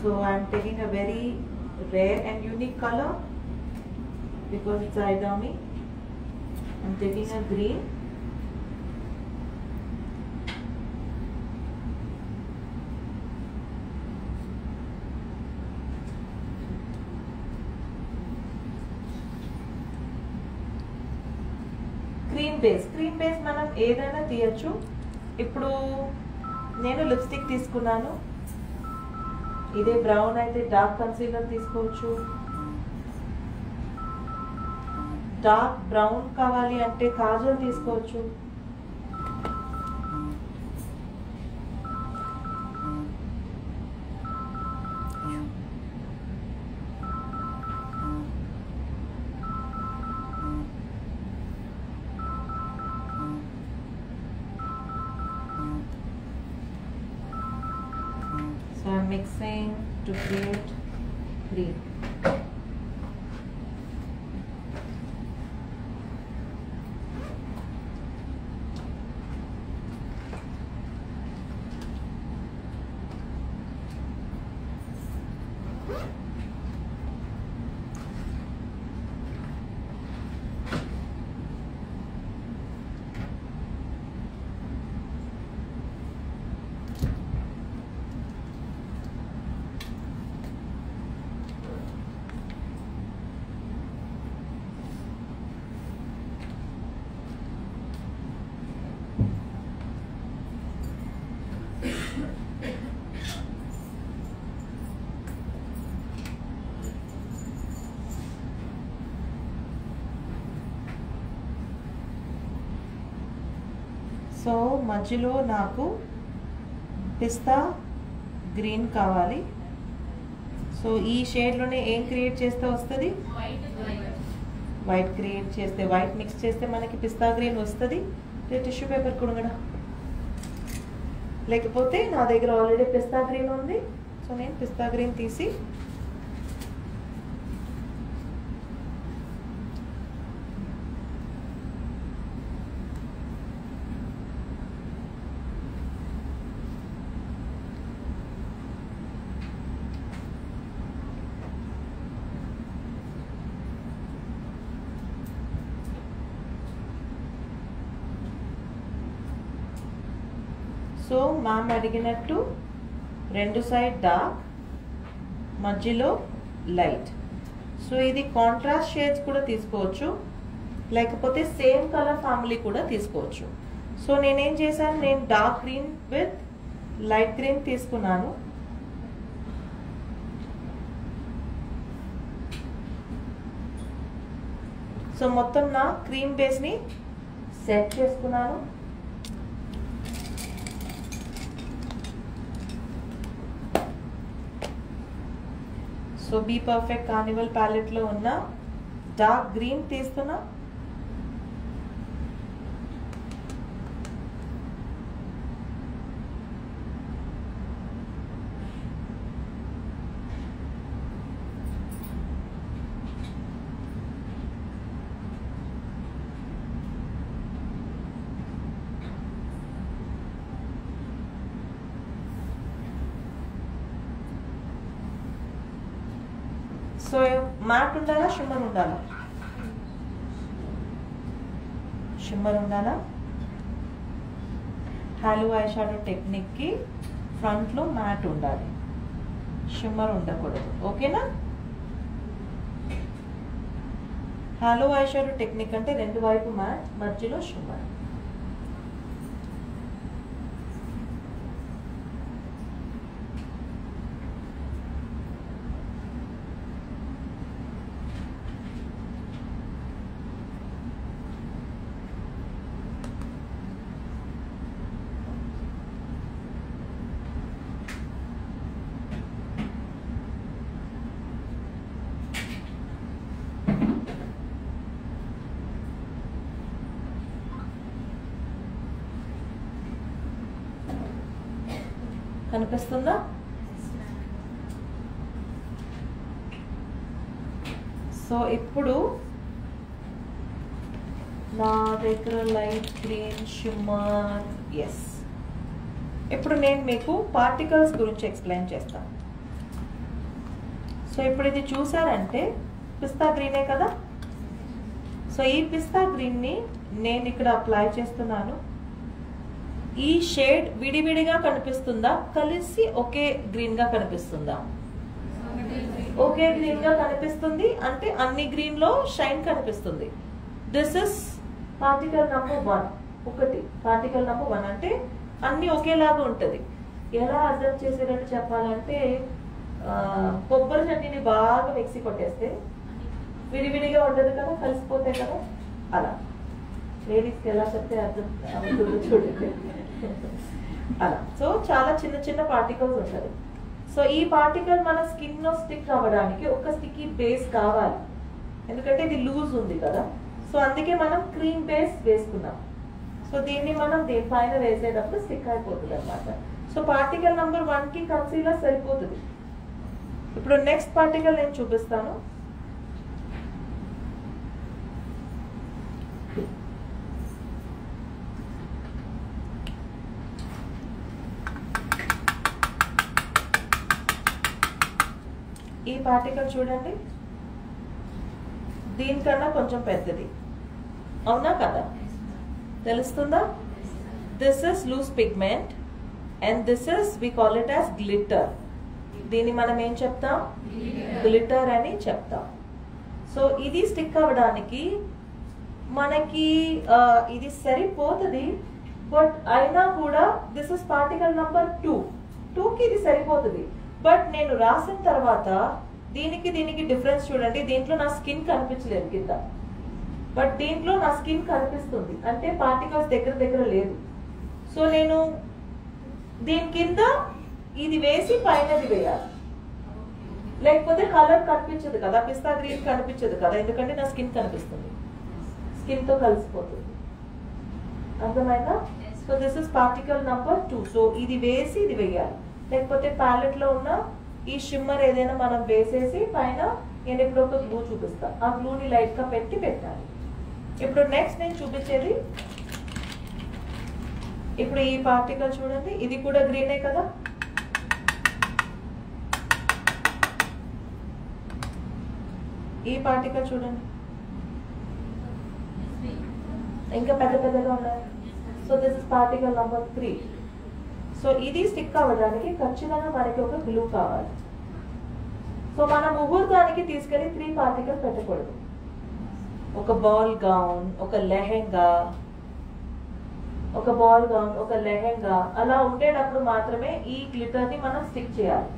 So I'm taking a very rare and unique color because it's origami. I'm taking a green. Cream base మనం ఏదైనా తీయచ్చు. ఇప్పుడు నేను lipstick తీసుకున్నాను. ఇదే బ్రౌన్ అయితే డార్క్ కన్సీలర్ తీసుకోవచ్చు. డార్క్ బ్రౌన్ కావాలి అంటే కాజల్ తీసుకోవచ్చు. So I'm mixing to create green. So మధ్యలో నాకు పిస్తా గ్రీన్ కావాలి. సో ఈ షేడ్లోనే ఏం క్రియేట్ చేస్తే వస్తుంది? వైట్ క్రియేట్ చేస్తే, వైట్ మిక్స్ చేస్తే మనకి పిస్తా గ్రీన్ వస్తుంది. టిష్యూ పేపర్ కూడా, లేకపోతే నా దగ్గర ఆల్రెడీ పిస్తా గ్రీన్ ఉంది. సో నేను పిస్తా గ్రీన్ తీసి సో మ్యామ్ అడిగినట్టు రెండు సైడ్ డార్క్, మధ్యలో లైట్. సో ఇది కాంట్రాస్ట్ షేడ్స్ కూడా తీసుకోవచ్చు, లేకపోతే సేమ్ కలర్ ఫ్యామిలీ కూడా తీసుకోవచ్చు. సో నేనేం చేశాను, నేను dark green with light green తీసుకున్నాను. సో మొత్తం నా క్రీమ్ బేస్ని సెట్ చేసుకున్నాను. సో బీ పర్ఫెక్ట్ కార్నివల్ ప్యాలెట్లో ఉన్న డార్క్ గ్రీన్ తీస్తున్నా. సో మ్యాట్ ఉండాలా, షిమ్మర్ ఉండాలా? షిమ్మర్ ఉండాలా? హాలో ఐ షాడో టెక్నిక్కి ఫ్రంట్లో మ్యాట్ ఉండాలి, షిమ్మర్ ఉండకూడదు. ఓకేనా? హాలో ఐ షాడో టెక్నిక్ అంటే రెండు వైపు మ్యాట్, మధ్యలో షిమ్మర్. కనిపిస్తుందా? సో ఇప్పుడు నా దగ్గర లైట్ గ్రీన్ షిమ్మర్. ఎస్, ఇప్పుడు నేను మీకు పార్టికల్స్ గురించి ఎక్స్ప్లెయిన్ చేస్తాను. సో ఇప్పుడు ఇది చూసారంటే పిస్తా గ్రీనే కదా. సో ఈ పిస్తా గ్రీన్ని నేను ఇక్కడ అప్లై చేస్తున్నాను. ఈ షేడ్ విడివిడిగా కనిపిస్తుందా, కలిసి ఒకే గ్రీన్ గా కనిపిస్తుందా? ఒకే గ్రీన్ గా కనిపిస్తుంది, అంటే అన్ని గ్రీన్ లో షైన్ కనిపిస్తుంది. This is particle number 1. ఒకటి పార్టికల్ నంబర్ 1 అంటే అన్ని ఒకేలాగా ఉంటది. ఎలా అర్థం చేసేటట్టు చెప్పాలంటే కొబ్బరి చట్నీని బాగా మిక్సీ కొట్టేస్తే విడివిడిగా ఉండదు కదా, కలిసిపోతాయి కదా, అలా లేడీస్కి ఎలా చెప్తే అర్థం అవుతుందో చూడండి అలా. సో చాలా చిన్న చిన్న పార్టికల్స్ ఉంటుంది. సో ఈ పార్టికల్ మన స్కిన్ లో స్టిక్ అవ్వడానికి ఒక స్టిక్కీ బేస్ కావాలి, ఎందుకంటే ఇది లూజ్ ఉంది కదా. సో అందుకే మనం క్రీమ్ బేస్ వేసుకున్నాం. సో దీన్ని మనం దీనిపైన వేసేటప్పుడు స్టిక్ అయిపోతుంది అనమాట. సో పార్టికల్ నంబర్ 1 కి కన్సీలర్ సరిపోతుంది. ఇప్పుడు నెక్స్ట్ పార్టికల్ నేను చూపిస్తాను. ఈ పార్టికల్ చూడండి, దీనికన్నా కొంచెం పెద్దది, అవునా కదా? తెలుస్తుందా? This is loose pigment and this is we call it as glitter. దీన్ని మనం ఏం చెప్తాం? గ్లిటర్ అని చెప్తాం. సో ఇది స్టిక్ అవ్వడానికి మనకి ఇది సరిపోతుంది, బట్ అయినా కూడా దిస్ ఇస్ పార్టికల్ నంబర్ 2కి ఇది సరిపోతుంది. బట్ నేను రాసిన తర్వాత దీనికి డిఫరెన్స్ చూడండి. దీంట్లో నా స్కిన్ కనిపించలేదు కింద, బట్ దీంట్లో నా స్కిన్ కనిపిస్తుంది, అంటే పార్టికల్స్ దగ్గర దగ్గర లేదు. సో నేను దీని కింద ఇది వేసి పైనది వేయాలి, లేకపోతే కలర్ కనిపించదు కదా, పిస్తా గ్రీన్ కనిపించదు కదా, ఎందుకంటే నా స్కిన్ కనిపిస్తుంది, స్కిన్ తో కలిసిపోతుంది. అర్థమైందా? So this is particle number 2. So ఇది వేసి ఇది వేయాలి, లేకపోతే ప్యాలెట్ లో ఉన్న ఈ షిమ్మర్ ఏదైనా మనం వేసేసి పైన నేను ఇప్పుడు ఒక గ్లూ చూపిస్తా, ఆ గ్లూని లైట్ గా పెట్టాలి. ఇప్పుడు నెక్స్ట్ నేను చూపించేది, ఇప్పుడు ఈ పార్టికల్ చూడండి, ఇది కూడా గ్రీనే కదా. ఈ పార్టికల్ చూడండి, ఇంకా పెద్ద పెద్దగా ఉన్నాయి. So this is particle number 3. So ఇది స్టిక్ అవ్వడానికి ఖచ్చితంగా మనకి ఒక గ్లూ కావాలి. సో మన ముహూర్తానికి తీసుకెళ్లి 3 పార్టికల్ పెట్టకూడదు. ఒక బాల్ గౌన్, ఒక లెహెంగా, అలా ఉండేటప్పుడు మాత్రమే ఈ గ్లిటర్ ని మనం స్టిక్ చేయాలి.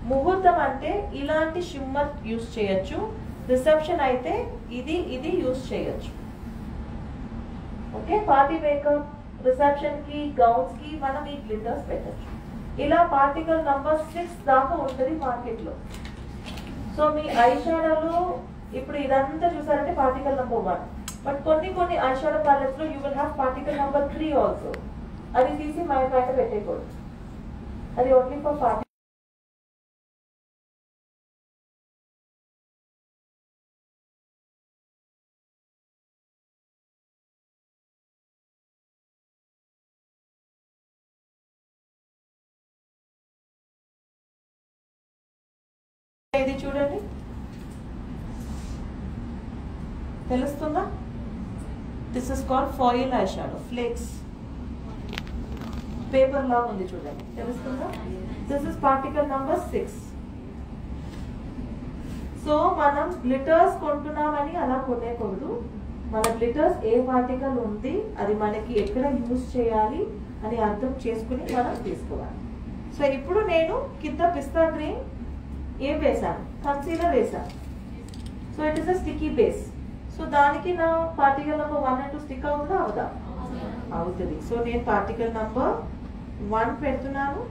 ముహూర్తం అంటే ఇలాంటి షిమ్మర్ యూస్ చేయొచ్చు, రిసెప్షన్ అయితే ఇది యూస్ చేయొచ్చు. ఓకే, పార్టీ మేకప్, రిసెప్షన్ కి, గౌన్స్ కి మనం ఈ గ్లిటర్స్ పెట్టచ్చు. ఇలా పార్టికల్ నంబర్ 6 దాకా ఉంటుంది మార్కెట్ లో. సో మీ ఐ షాడోలో ఇప్పుడు ఇదంతా చూసారంటే పార్టికల్ నంబర్ 1, బట్ కొన్ని ఐ షాడో ప్యాలెట్స్ లో you will have particle number 3 also. అది తీసి మన పైన పెట్టేయకూడదు, అది ఓన్లీ ఫర్ పార్టీ. ఇది చూడండి, తెలుస్తుందా? This is called foil eye shadow, flakes paper లా ఉంది చూడండి, తెలుస్తుందా? This is particle number 6. So మనం గ్లిటర్స్ కొంటున్నామని అలా కొనేకూడదు. మన గ్లిటర్స్ ఏ పార్టికల్ ఉంది, అది మనకి ఎక్కడ యూజ్ చేయాలి అని అర్థం చేసుకుని మనం తీసుకోవాలి. సో ఇప్పుడు నేను కింద పిస్తా గ్రీన్ ఏం వేసాను? కన్సీలర్ వేసాను. So it is a sticky base. So దానికి నా పార్టికల్ నంబర్ 1 and 2 స్టిక్ అవుతుందా? అవుదా? అవుతుంది. సో నేను పార్టికల్ నంబర్ 1 పెడుతున్నాను.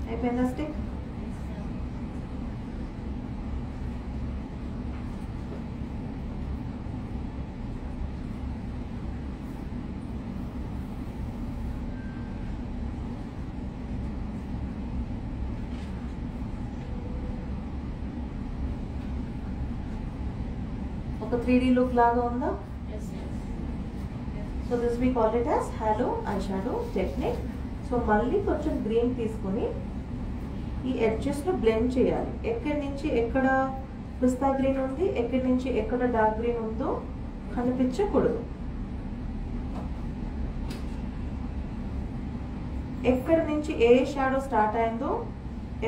అయిపోయిందా స్టిక్? ఒక 3D లుక్ లాగా ఉందా? So this we call it as hollow eye shadow technique. So మళ్ళీ కొంచెం గ్రీన్ తీసుకుని ఈ ఎడ్జెస్లో బ్లెండ్ చేయాలి. ఎక్కడి నుంచి ఎక్కడ పిస్తా గ్రీన్ ఉంది, ఎక్కడి నుంచి ఎక్కడ డార్క్ గ్రీన్ ఉందో కనిపించకూడదు. ఎక్కడి నుంచి ఏ షాడో స్టార్ట్ అయిందో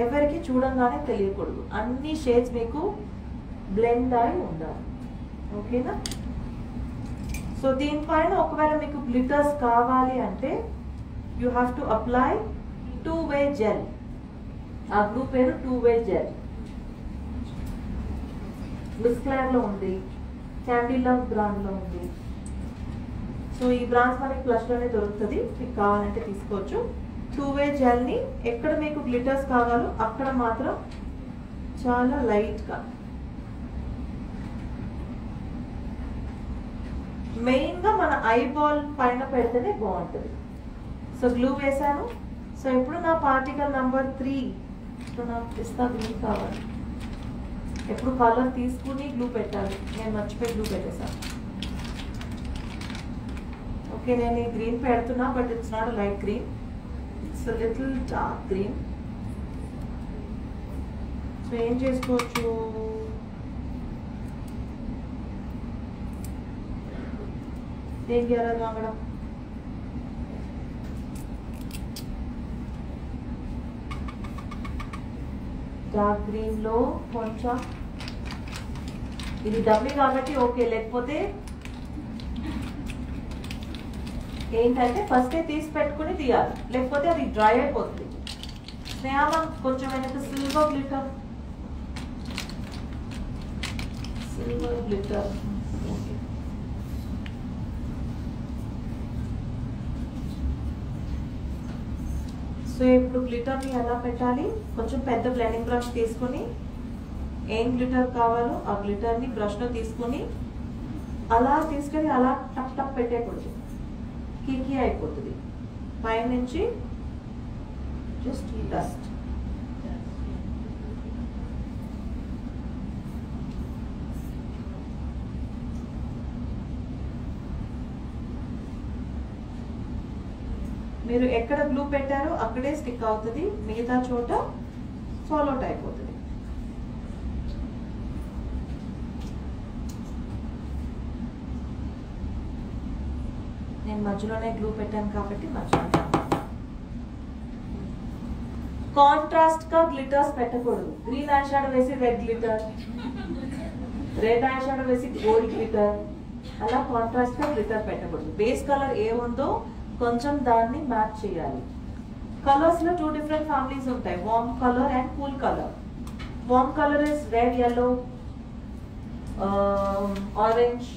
ఎవరికి చూడంగానే తెలియకూడదు. అన్ని షేడ్స్ మీకు బ్లెండ్ అయి ఉండాలి. ఓకేనా? సో దీనిపైన ఒకవేళ మీకు గ్లిటర్స్ కావాలి అంటే you have to apply 2-way gel. ఆ గ్లూ పేరు 2-way జెల్. మిస్ క్లైర్ లో ఉంది, క్యాండీ లవ్ బ్రాండ్ లో ఉంది. సో ఈ బ్రాండ్స్ మనకి ప్లస్ లోనే దొరుకుతుంది, మీకు కావాలంటే తీసుకోవచ్చు. 2-way జెల్ ని ఎక్కడ మీకు గ్లిటర్స్ కావాలో అక్కడ మాత్రం చాలా లైట్ గా, మెయిన్ గా మన ఐబాల్ పైన పెడితేనే బాగుంటుంది. సో గ్లూ వేసాను. సో ఇప్పుడు నా పార్టికల్ నంబర్ 3 నాకు పిస్తా గ్రీన్ కావాలి. ఎప్పుడు కలర్ తీసుకుని గ్లూ పెట్టాలి. నేను మర్చిపోయి గ్లూ పెట్టేసాను. ఓకే, నేను ఈ గ్రీన్ పెడుతున్నా, but it's not light green, it's little dark green. So ఏం చేసుకోవచ్చు, దేనికి ఎలా కావడం, డార్క్ గ్రీన్ లో కొంచెం, ఇది డమ్మీ కాబట్టి ఓకే, లేకపోతే ఏంటంటే ఫస్టే తీసి పెట్టుకుని తీయాలి, లేకపోతే అది డ్రై అయిపోతుంది. స్నేహం కొంచెం వెనక silver glitter, silver glitter. Okay, so ఇప్పుడు గ్లిటర్ని ఎలా పెట్టాలి, కొంచెం పెద్ద బ్లెండింగ్ బ్రష్ తీసుకొని ఏం గ్లిటర్ కావాలో ఆ గ్లిటర్ని బ్రష్లో తీసుకొని అలా తీసుకొని అలా టప్ టప్ పెట్టేకూడదు, కీకీ అయిపోతుంది. పైనుంచి జస్ట్ డస్ట్. మీరు ఎక్కడ గ్లూ పెట్టారో అక్కడే స్టిక్ అవుతుంది, మిగతా చోట ఫాల్ అవుట్ అయిపోతుంది. నేను మధ్యలోనే గ్లూ పెట్టాను కాబట్టి మధ్యలో. కాంట్రాస్ట్ గా గ్లిటర్స్ పెట్టకూడదు. గ్రీన్ ఐ షాడో వేసి red glitter, red eye shadow వేసి గోల్డ్ గ్లిటర్, అలా కాంట్రాస్ట్ గా గ్లిటర్ పెట్టకూడదు. బేస్ కలర్ ఏ ఉందో కొంచెం దాన్ని మ్యాచ్ చేయాలి. కలర్స్ లో 2 డిఫరెంట్ ఫ్యామిలీస్ ఉంటాయి, warm colour and cool colour. Warm colour is red, yellow, orange.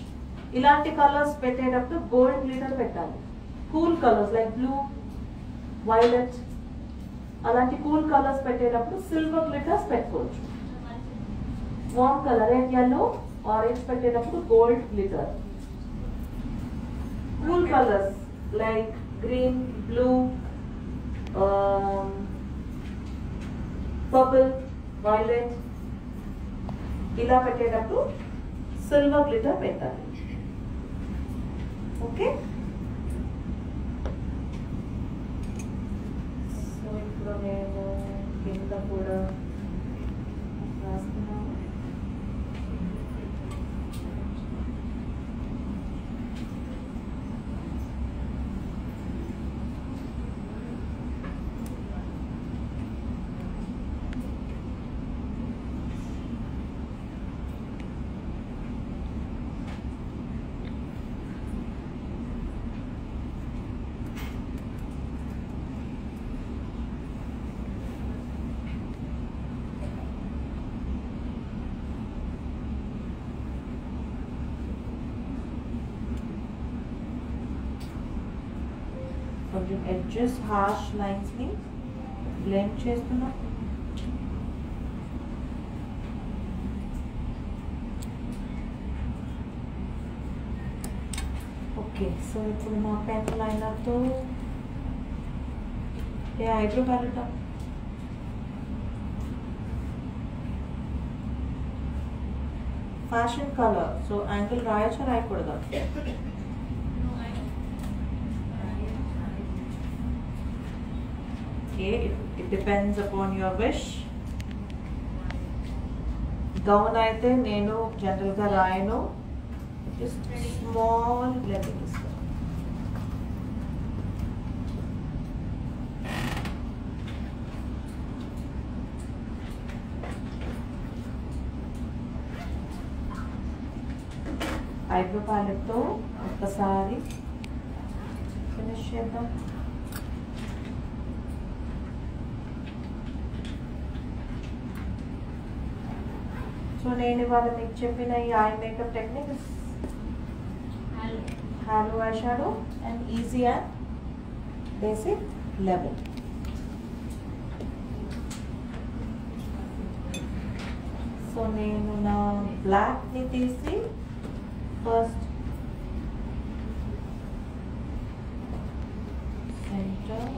ఇలాంటి కలర్స్ పెట్టేటప్పుడు గోల్డ్ గ్లిటర్ పెట్టాలి. Cool colours like blue, violet, అలాంటి కూల్ కలర్స్ పెట్టేటప్పుడు సిల్వర్ గ్లిటర్స్ పెట్టుకోవచ్చు. Warm colour red, yellow, orange పెట్టేటప్పుడు gold glitter. Cool colours like green, blue, purple, violet, ఇలా పెట్టేటప్పుడు silver glitter పెట్టాలి. ఓకే, సో ఇప్పుడు నేను కింద కూడా రాస్తున్నాను. కొంచెం ఎడ్జెస్ హార్ష్ లైన్స్ ని బ్లెండ్ చేస్తున్నా. ఓకే, సో ఇప్పుడు మా పెన్ లైనర్తో ఏ eyebrow palette fashion colour. So angle రాయొచ్చా రాయకూడదా? Okay, it depends upon your wish. Gown అయితే నేను జనరల్గా రాయను, జస్ట్ స్మాల్ లెవెల్ ఇస్తాను. ఐబ్రో ప్యాలెట్తో ఒక్కసారి ఫినిష్ చేద్దాం. సో నేను ఇవాళ మీకు చెప్పిన ఈ eye makeup technique hollow eye shadow and easy and basic level. So నేను నా బ్లాక్ని తీసి ఫస్ట్ సెంటర్,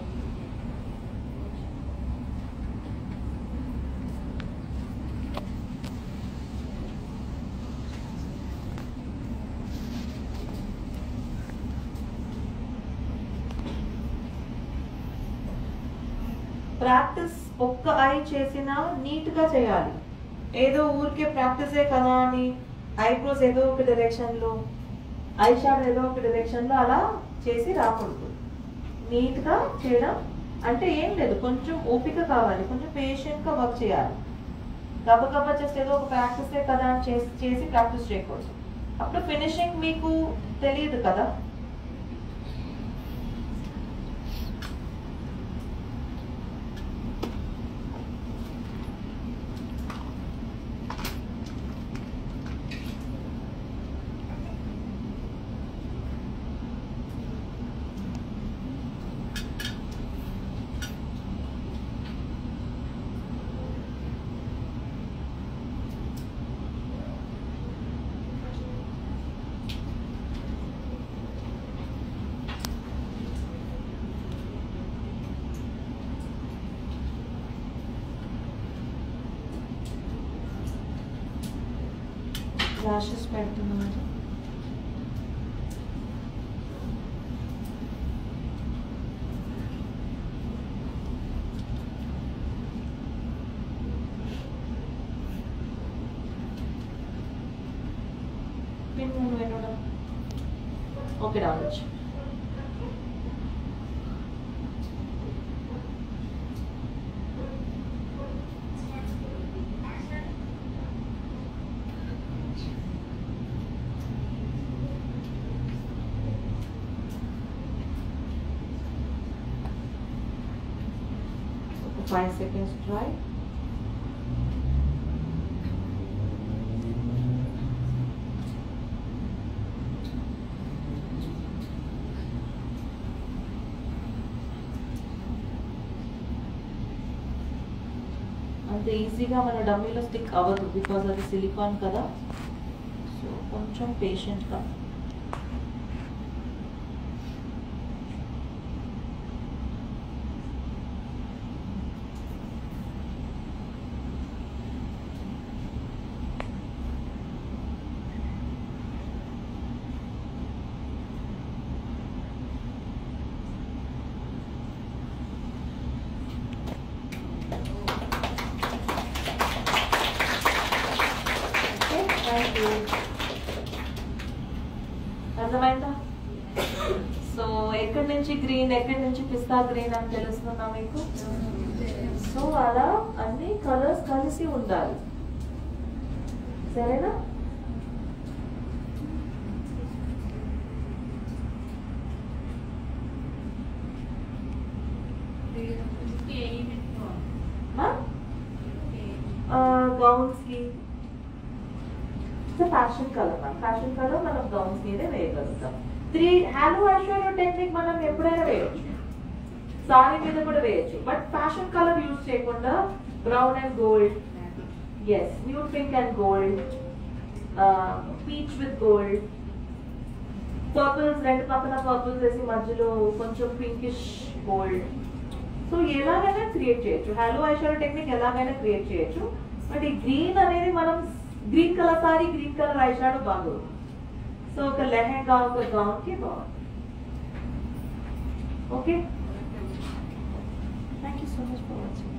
ప్రాక్టీస్ ఒక్క ఐ చేసినా నీట్గా చేయాలి. ఏదో ఊరికే ప్రాక్టీసే కదా అని ఐబ్రోస్ ఏదో ఒక డైరెక్షన్లో, ఐ షాడో ఏదో ఒక డైరెక్షన్లో అలా చేసి రాకూడదు. నీట్గా చేయడం అంటే ఏం లేదు, కొంచెం ఓపిక కావాలి, కొంచెం పేషెంట్గా వర్క్ చేయాలి. గబగబా జస్ట్ ఏదో ఒక ప్రాక్టీసే కదా అని చేసి ప్రాక్టీస్ చేయకూడదు. అప్పుడు ఫినిషింగ్ మీకు తెలియదు కదా. lashes పెడుతున్నాను. పిన్ వేయడం ఓకే రావచ్చు. ఒక 5 seconds try. అంత ఈజీగా మన డమ్మీలో స్టిక్ అవ్వదు, బికాజ్ అది సిలికాన్ కదా. సో కొంచెం పేషెంట్గా. అర్థమైందా? సో ఎక్కడి నుంచి గ్రీన్, ఎక్కడి నుంచి పిస్తా గ్రీన్ అని తెలుస్తుందా మీకు? సో అలా అన్ని కలర్స్ కలిసి ఉండాలి, సరేనా? గౌన్స్ కి ఫ్యాషన్ కలర్, ఫ్యాషన్ కలర్ మనం గౌన్స్ మీదే వేయగలుగుతాం. 3 హాలో ఐషాడో టెక్నిక్ మనం ఎప్పుడైనా వేయచ్చు, సారీ మీద కూడా వేయచ్చు. బట్ ఫ్యాషన్ కలర్ యూజ్ చేయకుండా బ్రౌన్ అండ్ గోల్డ్, ఎస్ nude pink and gold, peach with gold, purples రెండు పక్కన పర్పుల్స్ వేసి మధ్యలో కొంచెం పింకిష్ గోల్డ్. సో ఎలాగైనా క్రియేట్ చేయొచ్చు, హాలో ఐషాడో టెక్నిక్ ఎలాగైనా క్రియేట్ చేయొచ్చు. బట్ ఈ గ్రీన్ అనేది మనం green colour sorry, green colour eyeshadow బాగోదు. సో ఒక లెహెంగా, ఒక గౌన్ కి బాగుంది. Okay, thank you. you so much for watching.